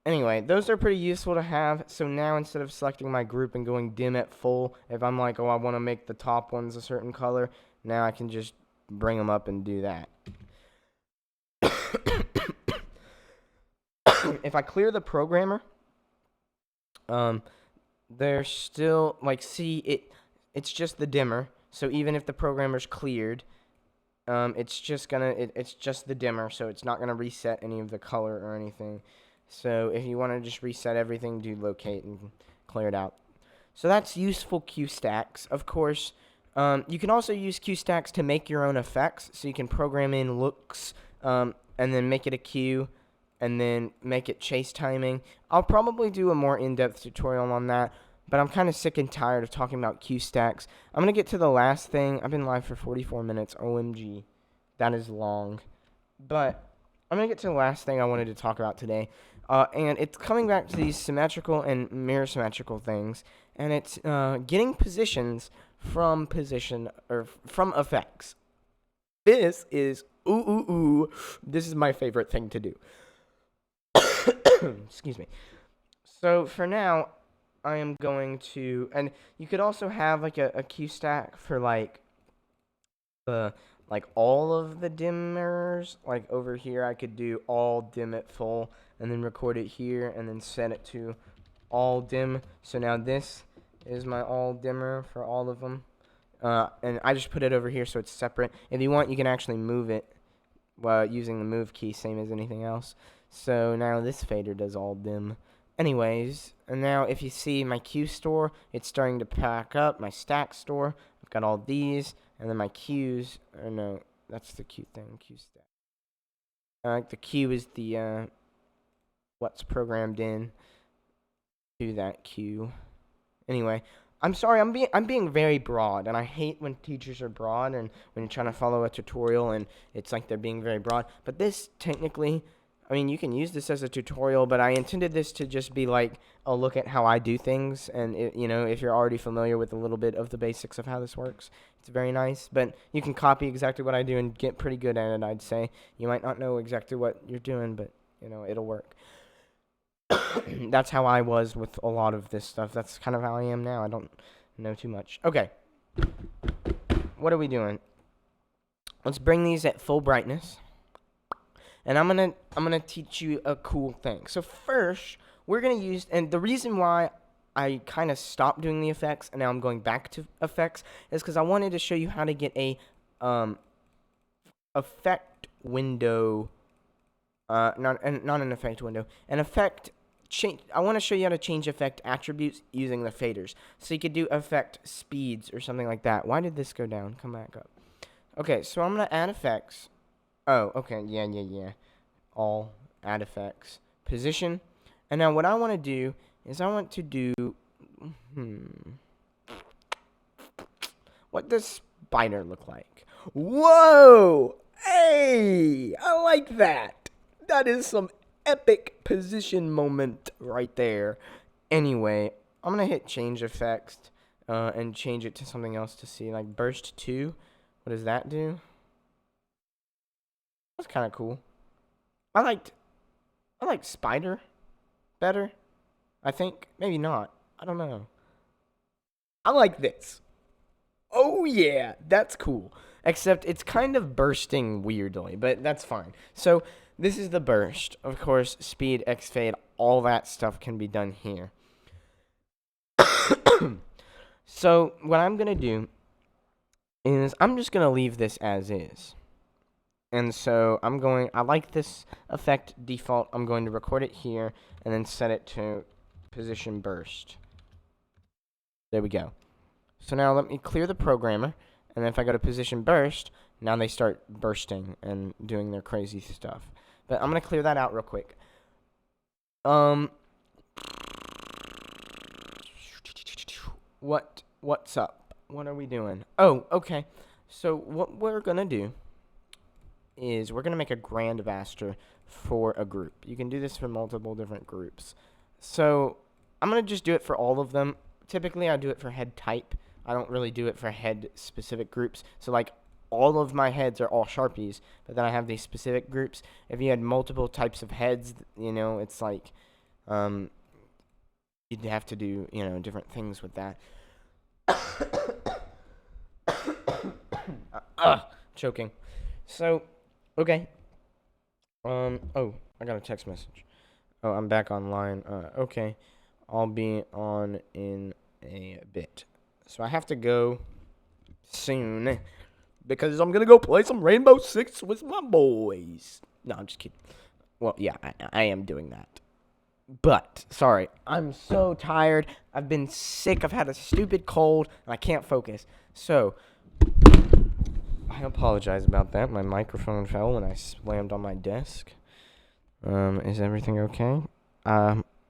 Anyway, those are pretty useful to have. So now instead of selecting my group and going dim at full, if I'm like, oh, I want to make the top ones a certain color, now I can just bring them up and do that. If I clear the programmer, there's still, like, see, it's just the dimmer. So even if the programmer's cleared, it's just the dimmer, so it's not gonna reset any of the color or anything. So if you want to just reset everything, do locate and clear it out. So that's useful Q stacks. Of course, you can also use Q stacks to make your own effects. So you can program in looks, and then make it a Q, and then make it chase timing. I'll probably do a more in-depth tutorial on that, but I'm kind of sick and tired of talking about Q stacks. I'm going to get to the last thing. I've been live for 44 minutes. OMG. That is long. But I'm going to get to the last thing I wanted to talk about today. And it's coming back to these symmetrical and mirror symmetrical things. And it's getting positions from effects. This is, this is my favorite thing to do. Excuse me. So for now, I am going to, and you could also have like a Q stack for like all of the dimmers. Like over here, I could do all dim at full, and then record it here, and then set it to all dim. So now this is my all dimmer for all of them, and I just put it over here so it's separate. If you want, you can actually move it using the move key, same as anything else. So now this fader does all dim. Anyways, and now if you see my Q store, it's starting to pack up. My stack store, I've got all these, and then my Qs, or no, that's the Q thing, Q stack. The Q is the, what's programmed in to that Q. Anyway, I'm sorry, I'm being very broad, and I hate when teachers are broad, and when you're trying to follow a tutorial, and it's like they're being very broad. But this, technically, I mean, you can use this as a tutorial, but I intended this to just be like a look at how I do things, and if you're already familiar with a little bit of the basics of how this works, it's very nice. But you can copy exactly what I do and get pretty good at it, I'd say. You might not know exactly what you're doing, but it'll work. That's how I was with a lot of this stuff. That's kind of how I am now. I don't know too much. Okay. What are we doing? Let's bring these at full brightness. And I'm gonna teach you a cool thing. So first, we're gonna use, and the reason why I kind of stopped doing the effects and now I'm going back to effects is because I wanted to show you how to get a effect window. Not an effect window, an effect change. I want to show you how to change effect attributes using the faders. So you could do effect speeds or something like that. Why did this go down? Come back up. Okay, so I'm gonna add effects. Oh, okay, yeah. All add effects position, and now what I want to do is I want to do what does spider look like? Whoa! Hey, I like that. That is some epic position moment right there. Anyway, I'm gonna hit change effects and change it to something else to see, like burst 2. What does that do? That's kind of cool. I liked Spider better. I think maybe not. I don't know. I like this. Oh yeah, that's cool. Except it's kind of bursting weirdly, but that's fine. So this is the burst. Of course, speed, X fade, all that stuff can be done here. So what I'm gonna do is I'm just gonna leave this as is. And so I like this effect default. I'm going to record it here and then set it to position burst. There we go. So now let me clear the programmer, and if I go to position burst, now they start bursting and doing their crazy stuff. But I'm going to clear that out real quick. What's up? What are we doing? Oh, okay. So what we're going to do is we're going to make a grandmaster for a group. You can do this for multiple different groups. So I'm going to just do it for all of them. Typically, I do it for head type. I don't really do it for head specific groups. So like all of my heads are all Sharpies, but then I have these specific groups. If you had multiple types of heads, it's like you'd have to do, different things with that. Choking. So, okay. Oh, I got a text message. Oh, I'm back online. Okay. I'll be on in a bit. So I have to go soon because I'm going to go play some Rainbow Six with my boys. No, I'm just kidding. Well, yeah, I am doing that. But, sorry, I'm so tired. I've been sick. I've had a stupid cold, and I can't focus. So, I apologize about that. My microphone fell when I slammed on my desk. Is everything okay?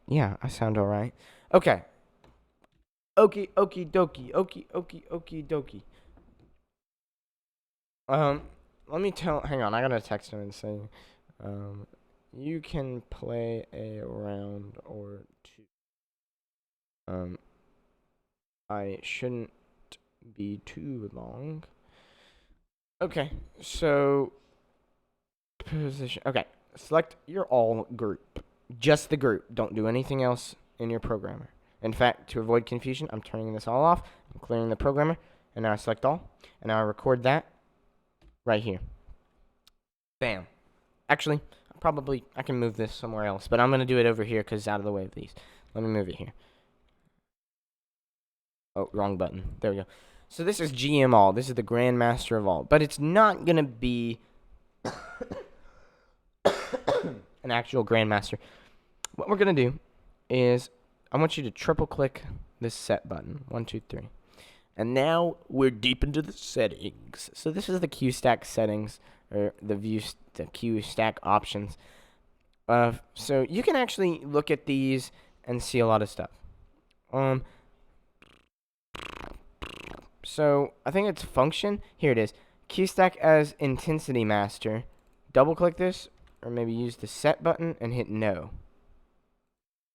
Yeah, I sound alright. Okay. Okie dokie. Let me hang on, I gotta text him and say, you can play a round or two. I shouldn't be too long. Okay, so, position, okay, select your all group. Just the group, don't do anything else in your programmer. In fact, to avoid confusion, I'm turning this all off, I'm clearing the programmer, and now I select all, and now I record that right here. Bam. Actually, I can move this somewhere else, but I'm going to do it over here because it's out of the way of these. Let me move it here. Oh, wrong button. There we go. So this is GM all. This is the Grandmaster of all. But it's not going to be an actual Grandmaster. What we're going to do is I want you to triple click this set button. 1, 2, 3. And now we're deep into the settings. So this is the Q stack settings, or the Q stack options. So you can actually look at these and see a lot of stuff. So I think it's function. Here it is. Q stack as intensity master. Double click this, or maybe use the set button and hit no.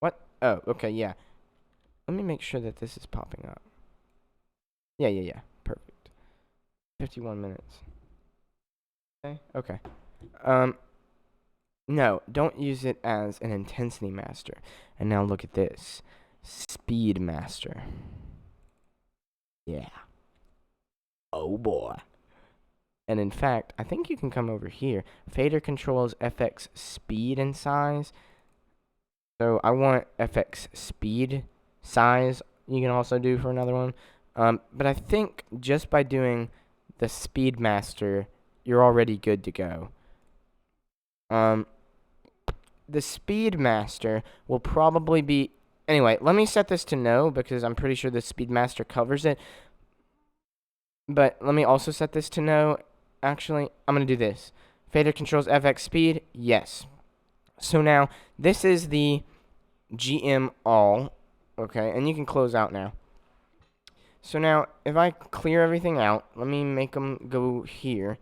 What? Oh, okay, yeah. Let me make sure that this is popping up. Yeah. Perfect. 51 minutes. Okay. No, don't use it as an intensity master. And now look at this. Speed master. Yeah. Oh boy. And in fact, I think you can come over here. Fader controls FX speed and size. So I want FX speed size. You can also do for another one. But I think just by doing the speed master, you're already good to go. The speed master will probably be... Anyway, let me set this to no because I'm pretty sure the speed master covers it. But let me also set this to no. Actually, I'm going to do this. Fader controls FX speed. Yes. So now, this is the GM all. Okay, and you can close out now. So now, if I clear everything out, let me make them go here.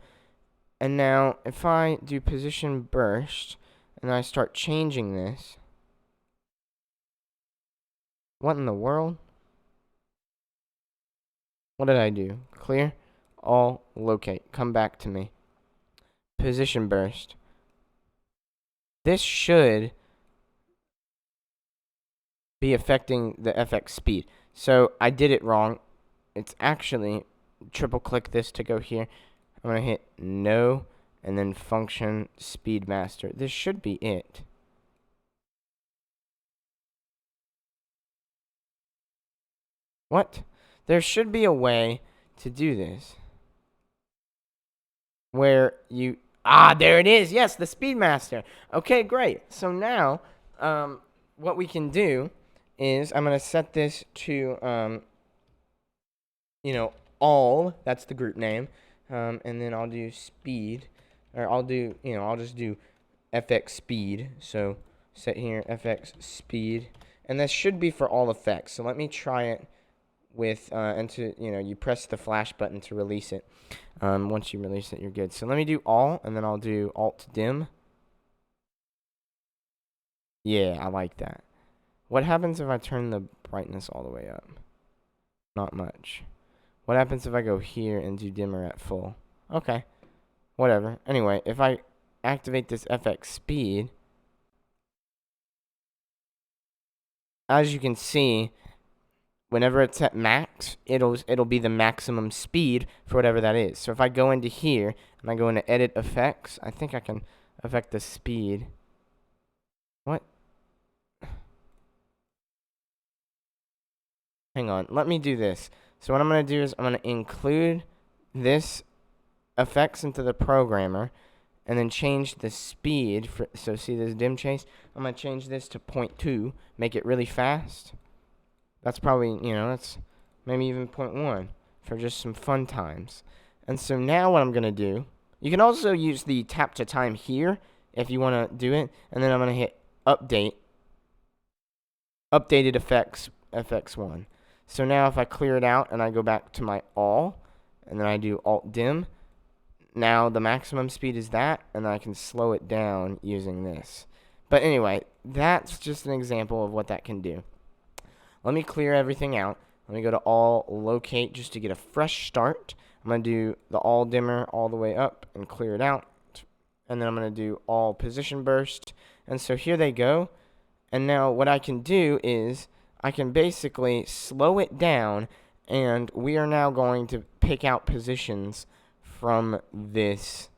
And now, if I do position burst, and I start changing this. What in the world? What did I do? Clear? All locate. Come back to me. position burst, this should be affecting the FX speed. So I did it wrong. It's actually, triple click this to go here. I'm going to hit no, and then function speed master. This should be it. What? There should be a way to do this. Where you, there it is. Yes, the speed master. Okay, great. So now, what we can do is I'm going to set this to, all, that's the group name. And then I'll do speed, or I'll do, I'll just do FX speed. So set here FX speed, and this should be for all effects. So let me try it with, you press the flash button to release it. Once you release it, you're good. So let me do all, and then I'll do Alt dim. Yeah, I like that. What happens if I turn the brightness all the way up? Not much. What happens if I go here and do dimmer at full? Okay, whatever. Anyway, if I activate this FX speed, as you can see, whenever it's at max, it'll be the maximum speed for whatever that is. So if I go into here and I go into edit effects, I think I can affect the speed. What? Hang on, let me do this. So what I'm going to do is I'm going to include this effects into the programmer, and then change the speed. So see this dim chase? I'm going to change this to 0.2, make it really fast. That's probably, that's maybe even 0.1 for just some fun times. And so now what I'm going to do, you can also use the tap to time here if you want to do it. And then I'm going to hit update, updated effects, FX1. So now if I clear it out and I go back to my all, and then I do Alt dim, now the maximum speed is that, and I can slow it down using this. But anyway, that's just an example of what that can do. Let me clear everything out. Let me go to all locate just to get a fresh start. I'm going to do the all dimmer all the way up and clear it out. And then I'm going to do all position burst. And so here they go. And now what I can do is I can basically slow it down, and we are now going to pick out positions from this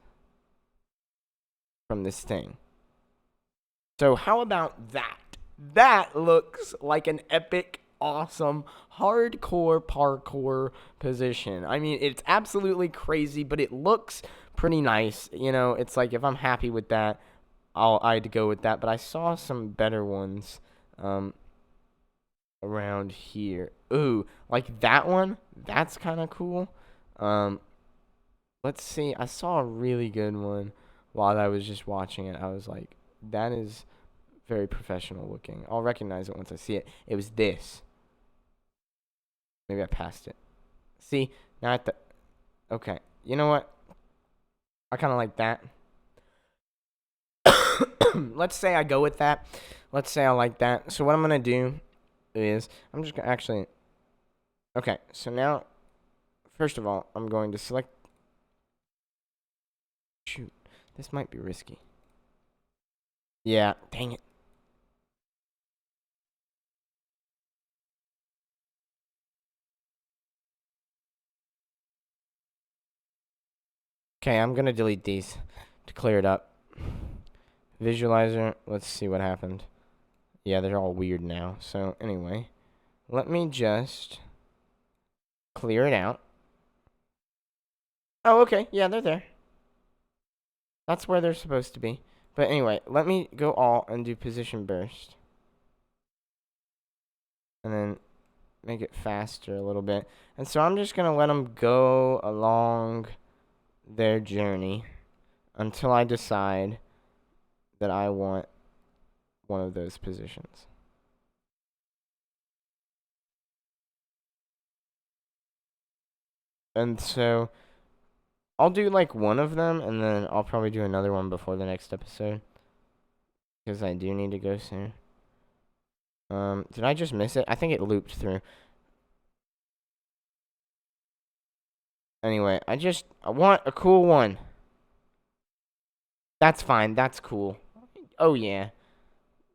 thing. So how about that? That looks like an epic, awesome, hardcore parkour position. I mean, it's absolutely crazy, but it looks pretty nice. It's like if I'm happy with that, I'd go with that. But I saw some better ones around here. Ooh, like that one. That's kind of cool. Let's see. I saw a really good one while I was just watching it. I was like, that is very professional looking. I'll recognize it once I see it. It was this. Maybe I passed it. See? Now at the... Okay. You know what? I kind of like that. Let's say I go with that. Let's say I like that. So what I'm going to do is... I'm just going to actually... Okay. So now... First of all, I'm going to select... Shoot. This might be risky. Yeah. Dang it. Okay, I'm going to delete these to clear it up. Visualizer, let's see what happened. Yeah, they're all weird now. So, anyway, let me just clear it out. Oh, okay. Yeah, they're there. That's where they're supposed to be. But anyway, let me go all and do position burst. And then make it faster a little bit. And so I'm just going to let them go along their journey until I decide that I want one of those positions. And so I'll do like one of them, and then I'll probably do another one before the next episode, because I do need to go soon. Did I just miss it? I think it looped through. Anyway, I want a cool one. That's fine. That's cool. Oh, yeah.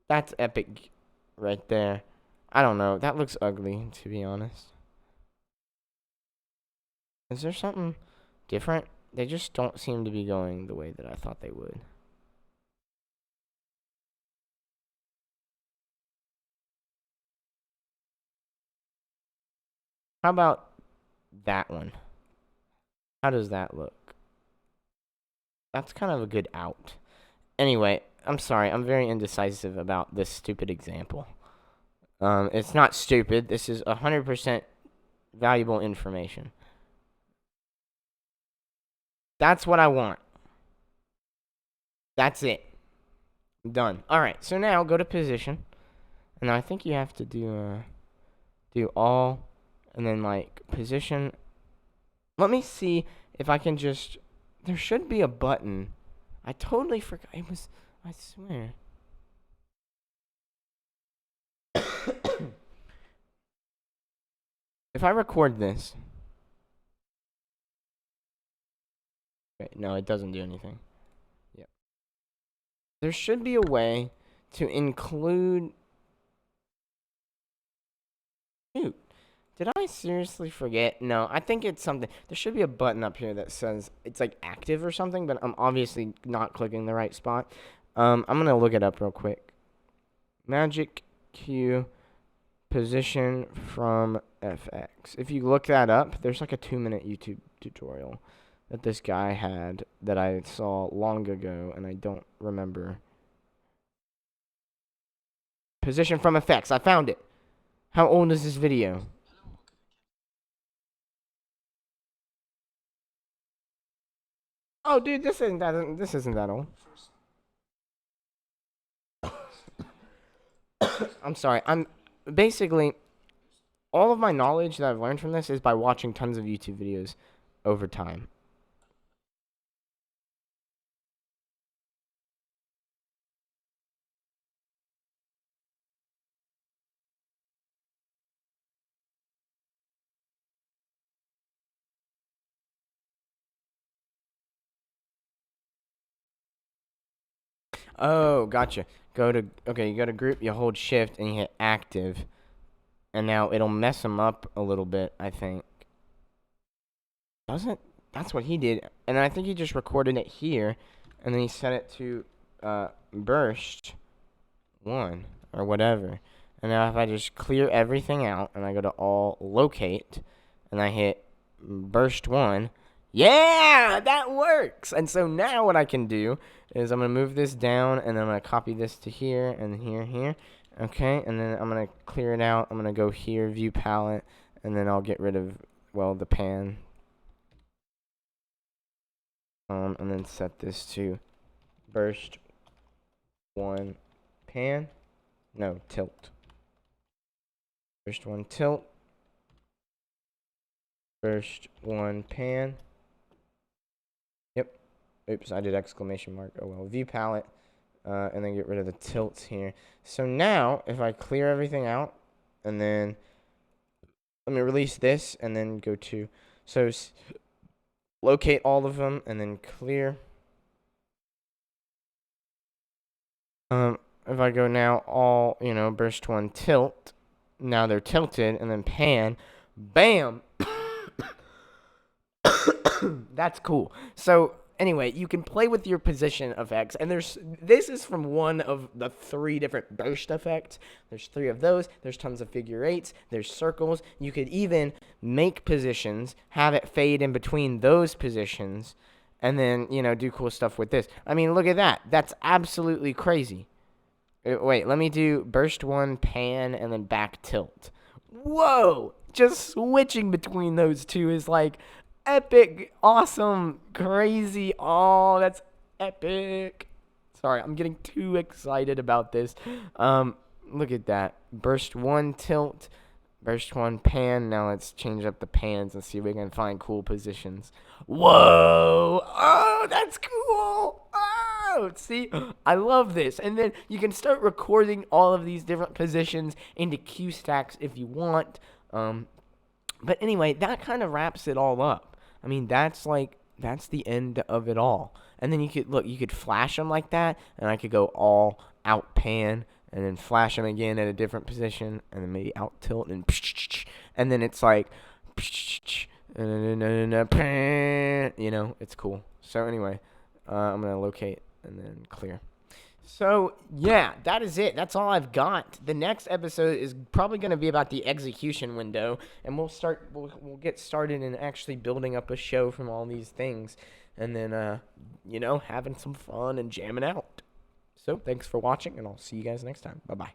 That's epic right there. I don't know. That looks ugly, to be honest. Is there something different? They just don't seem to be going the way that I thought they would. How about that one? How does that look? That's kind of a good out. Anyway, I'm sorry. I'm very indecisive about this stupid example. It's not stupid. This is 100% valuable information. That's what I want. That's it. Done. All right. So now go to position, and I think you have to do all, and then like position. Let me see if I can just. There should be a button. I totally forgot. It was. I swear. If I record this. Okay, no, it doesn't do anything. Yep. There should be a way to include. Shoot. Did I seriously forget? No, I think it's something. There should be a button up here that says it's like active or something, but I'm obviously not clicking the right spot. I'm going to look it up real quick. MagicQ position from FX. If you look that up, there's like a 2-minute YouTube tutorial that this guy had that I saw long ago, and I don't remember. Position from FX. I found it. How old is this video? Oh, dude, this isn't that old. I'm sorry. I'm basically all of my knowledge that I've learned from this is by watching tons of YouTube videos over time. Oh, gotcha. You go to group, you hold shift and you hit active. And now it'll mess them up a little bit, I think. Doesn't That's what he did. And I think he just recorded it here and then he set it to burst 1 or whatever. And now if I just clear everything out and I go to all locate and I hit burst 1, yeah, that works. And so now what I can do is I'm going to move this down and then I'm going to copy this to here and here. Okay, and then I'm going to clear it out. I'm going to go here, view palette, and then I'll get rid of, well, the pan. And then set this to burst 1 pan. No, tilt. Burst 1 tilt. Burst 1 pan. Yep. Oops, I did exclamation mark. Oh well. View palette. And then get rid of the tilts here. So now, if I clear everything out, and then let me release this, and then go to, so locate all of them, and then clear. If I go now all, burst 1 tilt, now they're tilted, and then pan, bam! That's cool. So anyway, you can play with your position effects, and this is from one of the 3 different burst effects. There's 3 of those. There's tons of figure 8s. There's circles. You could even make positions, have it fade in between those positions, and then, do cool stuff with this. I mean, look at that. That's absolutely crazy. Wait, let me do burst 1, pan, and then back tilt. Whoa! Just switching between those 2 is like epic, awesome, crazy. Oh, that's epic. Sorry, I'm getting too excited about this. Look at that. Burst 1 tilt, burst 1 pan. Now let's change up the pans and see if we can find cool positions. Whoa! Oh, that's cool! Oh, see? I love this. And then you can start recording all of these different positions into Q stacks if you want. But anyway, that kind of wraps it all up. I mean, that's like that's the end of it all. And then you could flash them like that, and I could go all out pan, and then flash them again at a different position, and then maybe out tilt, and then it's like, it's cool. So anyway, I'm gonna locate and then clear. So yeah, that is it. That's all I've got. The next episode is probably going to be about the execution window, and we'll get started in actually building up a show from all these things, and then having some fun and jamming out. So thanks for watching, and I'll see you guys next time. Bye bye.